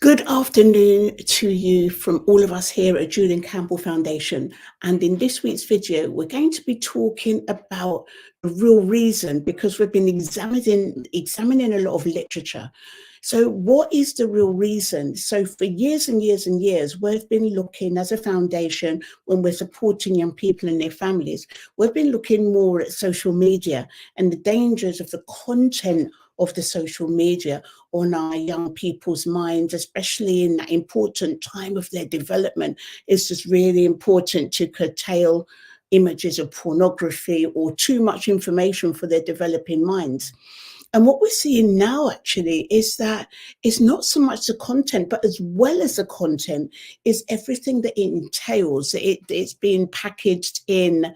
Good afternoon to you from all of us here at Julian Campbell Foundation. And in this week's video, we're going to be talking about the real reason because we've been examining a lot of literature. So what is the real reason? So for years and years and years, we've been looking as a foundation when we're supporting young people and their families, we've been looking more at social media and the dangers of the content of the social media on our young people's minds, especially in that important time of their development. It's just really important to curtail images of pornography or too much information for their developing minds. And what we're seeing now actually is that it's not so much the content, but as well as the content is everything that it entails. It's being packaged in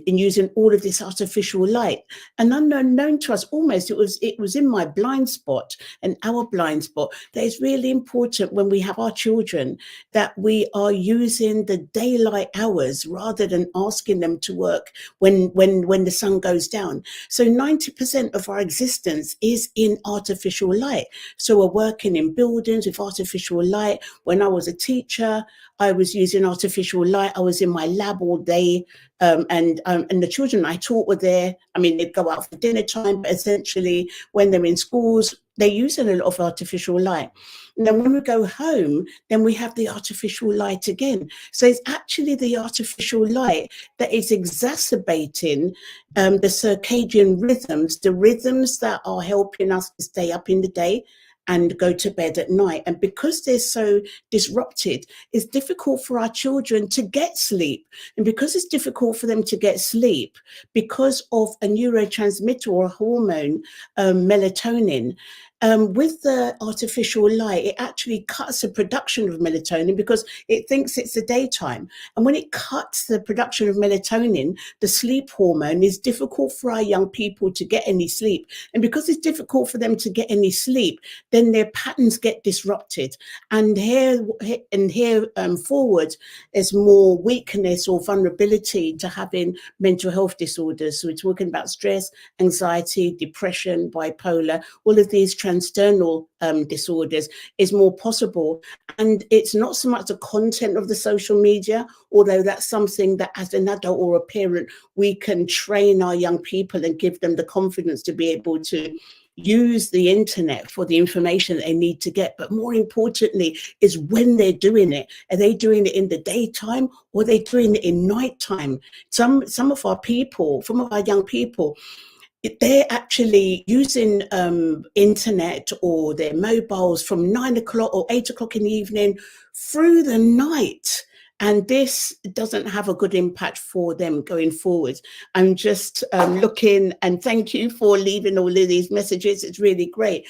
using all of this artificial light. And unknown to us, almost it was in my blind spot and our blind spot that is really important when we have our children, that we are using the daylight hours rather than asking them to work when the sun goes down. So 90% of our existence is in artificial light. So we're working in buildings with artificial light. When I was a teacher, I was using artificial light. I was in my lab all day. And the children I taught were there. I mean, they'd go out for dinner time, but essentially when they're in schools, they're using a lot of artificial light. And then when we go home, then we have the artificial light again. So it's actually the artificial light that is exacerbating the circadian rhythms, the rhythms that are helping us to stay up in the day and go to bed at night. And because they're so disrupted, it's difficult for our children to get sleep. And because it's difficult for them to get sleep, because of a neurotransmitter or a hormone, melatonin, with the artificial light, it actually cuts the production of melatonin because it thinks it's the daytime. And when it cuts the production of melatonin, the sleep hormone, is difficult for our young people to get any sleep. And because it's difficult for them to get any sleep, then their patterns get disrupted. And here forward, there's more weakness or vulnerability to having mental health disorders. So we're talking about stress, anxiety, depression, bipolar, all of these external disorders is more possible. And it's not so much the content of the social media, although that's something that as an adult or a parent, we can train our young people and give them the confidence to be able to use the internet for the information that they need to get. But more importantly is when they're doing it. Are they doing it in the daytime or are they doing it in nighttime? Some of our young people, they're actually using internet or their mobiles from 9 o'clock or 8 o'clock in the evening through the night. And this doesn't have a good impact for them going forward. I'm just looking, and thank you for leaving all of these messages. It's really great.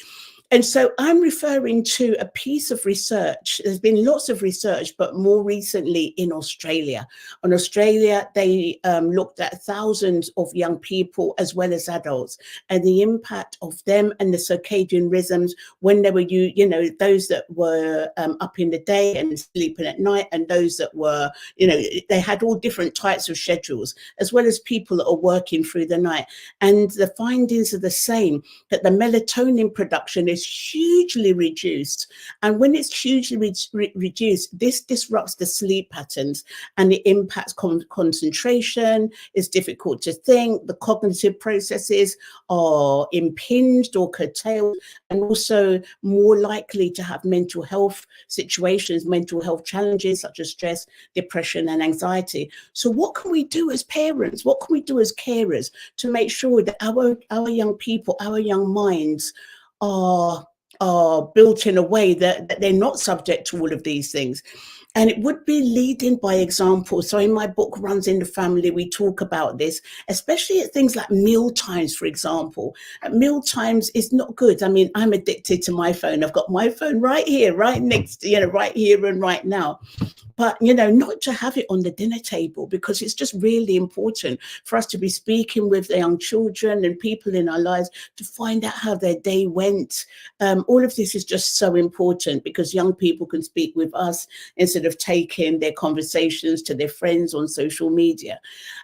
And so I'm referring to a piece of research. There's been lots of research, but more recently in Australia. In Australia, they looked at thousands of young people as well as adults and the impact of them and the circadian rhythms when they were, those that were up in the day and sleeping at night, and those that were, they had all different types of schedules, as well as people that are working through the night. And the findings are the same, that the melatonin production is hugely reduced. And when it's hugely reduced, this disrupts the sleep patterns and it impacts concentration. It's difficult to think. The cognitive processes are impinged or curtailed, and also more likely to have mental health situations, mental health challenges such as stress, depression, and anxiety. So what can we do as parents? What can we do as carers to make sure that our young people, our young minds are built in a way that they're not subject to all of these things? And it would be leading by example. So in my book, Runs in the Family, we talk about this, especially at things like meal times, for example. At meal times is not good. I mean, I'm addicted to my phone. I've got my phone right here, right next, right here and right now. but not to have it on the dinner table, because it's just really important for us to be speaking with the young children and people in our lives to find out how their day went. All of this is just so important, because young people can speak with us instead of taking their conversations to their friends on social media.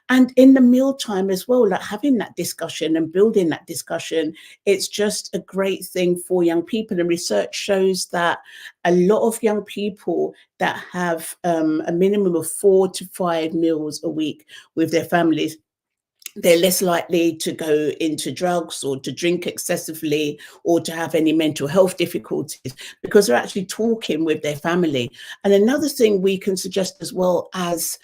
And in the mealtime as well, like having that discussion and building that discussion, it's just a great thing for young people. And research shows that a lot of young people that have a minimum of 4 to 5 meals a week with their families, they're less likely to go into drugs or to drink excessively or to have any mental health difficulties, because they're actually talking with their family. And another thing we can suggest as well as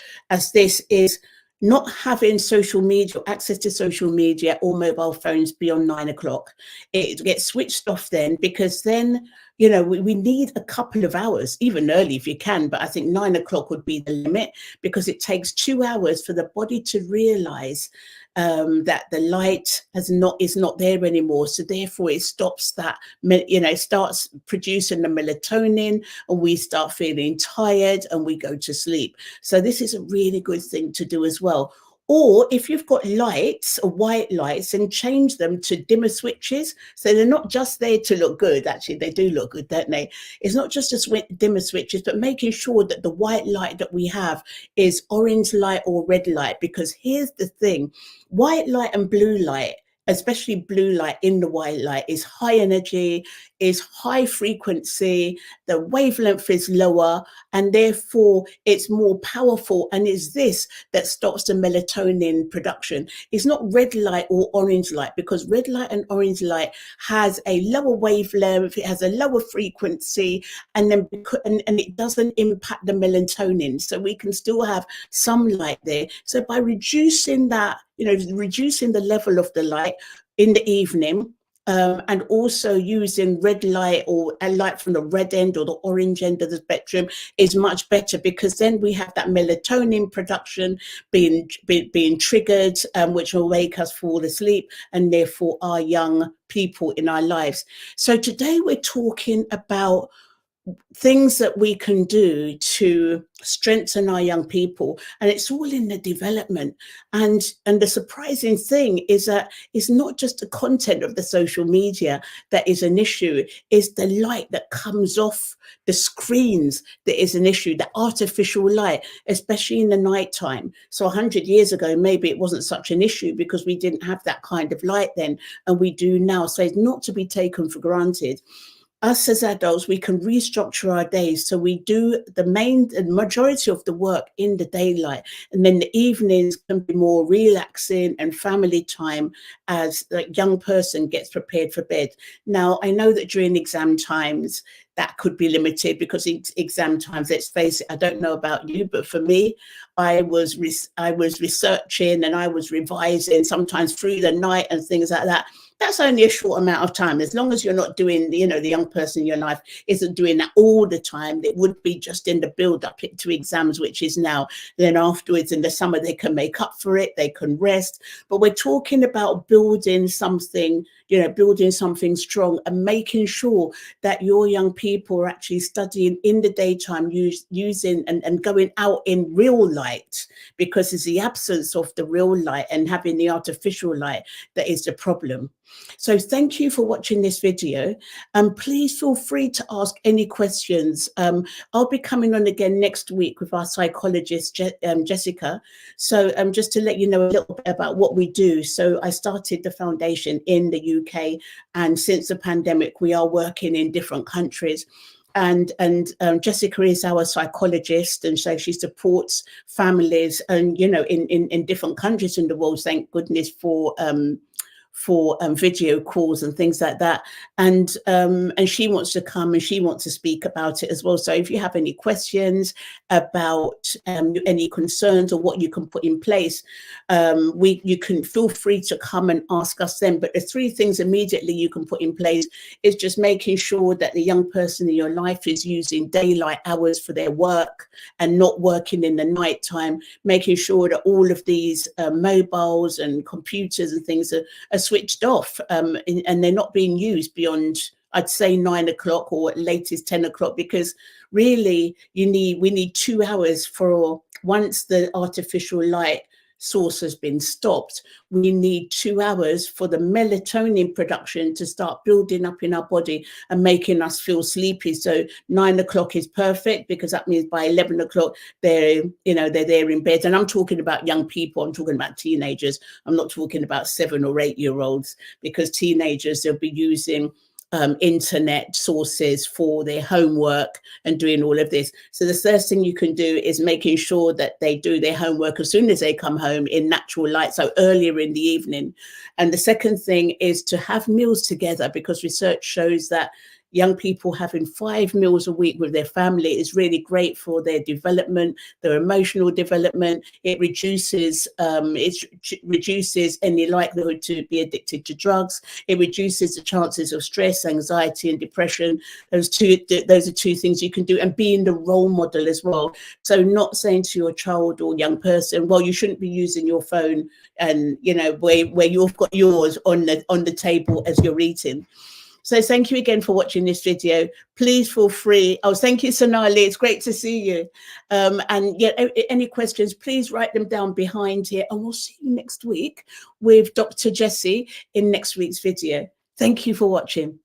this is not having social media, access to social media or mobile phones beyond 9 o'clock. It gets switched off then, because then we need a couple of hours, even early if you can, but I think 9 o'clock would be the limit, because it takes 2 hours for the body to realize that the light is not there anymore. So therefore it stops that, starts producing the melatonin, and we start feeling tired and we go to sleep. So this is a really good thing to do as well. Or if you've got lights or white lights, and change them to dimmer switches. So they're not just there to look good. Actually, they do look good, don't they? It's not just dimmer switches, but making sure that the white light that we have is orange light or red light. Because here's the thing, white light and blue light, especially blue light in the white light, is high energy, is high frequency, the wavelength is lower, and therefore it's more powerful. And it's this that stops the melatonin production. It's not red light or orange light, because red light and orange light has a lower wavelength, it has a lower frequency, and then and it doesn't impact the melatonin. So we can still have some light there. So by reducing that, reducing the level of the light in the evening, and also using red light or a light from the red end or the orange end of the spectrum is much better, because then we have that melatonin production being triggered, which will make us fall asleep, and therefore our young people in our lives. So today we're talking about things that we can do to strengthen our young people, and it's all in the development. And the surprising thing is that it's not just the content of the social media that is an issue, it's the light that comes off the screens that is an issue, the artificial light, especially in the nighttime. So 100 years ago, maybe it wasn't such an issue because we didn't have that kind of light then, and we do now. So it's not to be taken for granted. Us as adults, we can restructure our days. So we do the majority of the work in the daylight, and then the evenings can be more relaxing and family time as the young person gets prepared for bed. Now, I know that during exam times, that could be limited, because exam times, let's face it, I don't know about you, but for me, I was researching and I was revising sometimes through the night and things like that. That's only a short amount of time. As long as you're not doing, the young person in your life isn't doing that all the time. It would be just in the build up to exams, which is now. Then afterwards in the summer, they can make up for it. They can rest. But we're talking about building something strong, and making sure that your young people are actually studying in the daytime, using and going out in real light, because it's the absence of the real light and having the artificial light that is the problem. So thank you for watching this video, and please feel free to ask any questions. I'll be coming on again next week with our psychologist, Jessica. So just to let you know a little bit about what we do. So I started the foundation in the UK, and since the pandemic, we are working in different countries. And Jessica is our psychologist, and so she supports families, and in different countries in the world. Thank goodness for video calls and things like that. And she wants to come and she wants to speak about it as well. So if you have any questions about any concerns or what you can put in place, you can feel free to come and ask us then. But the 3 things immediately you can put in place is just making sure that the young person in your life is using daylight hours for their work and not working in the nighttime, making sure that all of these mobiles and computers and things are switched off, and they're not being used beyond I'd say 9 o'clock or at latest 10 o'clock, because really we need 2 hours for, once the artificial light source has been stopped, we need 2 hours for the melatonin production to start building up in our body and making us feel sleepy. So 9 o'clock is perfect, because that means by 11 o'clock they're there in bed. And I'm talking about young people, I'm talking about teenagers. I'm not talking about 7 or 8 year olds, because teenagers, they'll be using internet sources for their homework and doing all of this. So the first thing you can do is making sure that they do their homework as soon as they come home in natural light, so earlier in the evening. And the second thing is to have meals together, because research shows that young people having 5 meals a week with their family is really great for their development, their emotional development. It reduces any likelihood to be addicted to drugs. It reduces the chances of stress, anxiety, and depression. Those are 2 things you can do, and being the role model as well. So not saying to your child or young person, well, you shouldn't be using your phone, and where you've got yours on the table as you're eating. So thank you again for watching this video. Please feel free. Oh, thank you, Sonali. It's great to see you. And yeah, any questions, please write them down behind here. And we'll see you next week with Dr. Jessie in next week's video. Thank you for watching.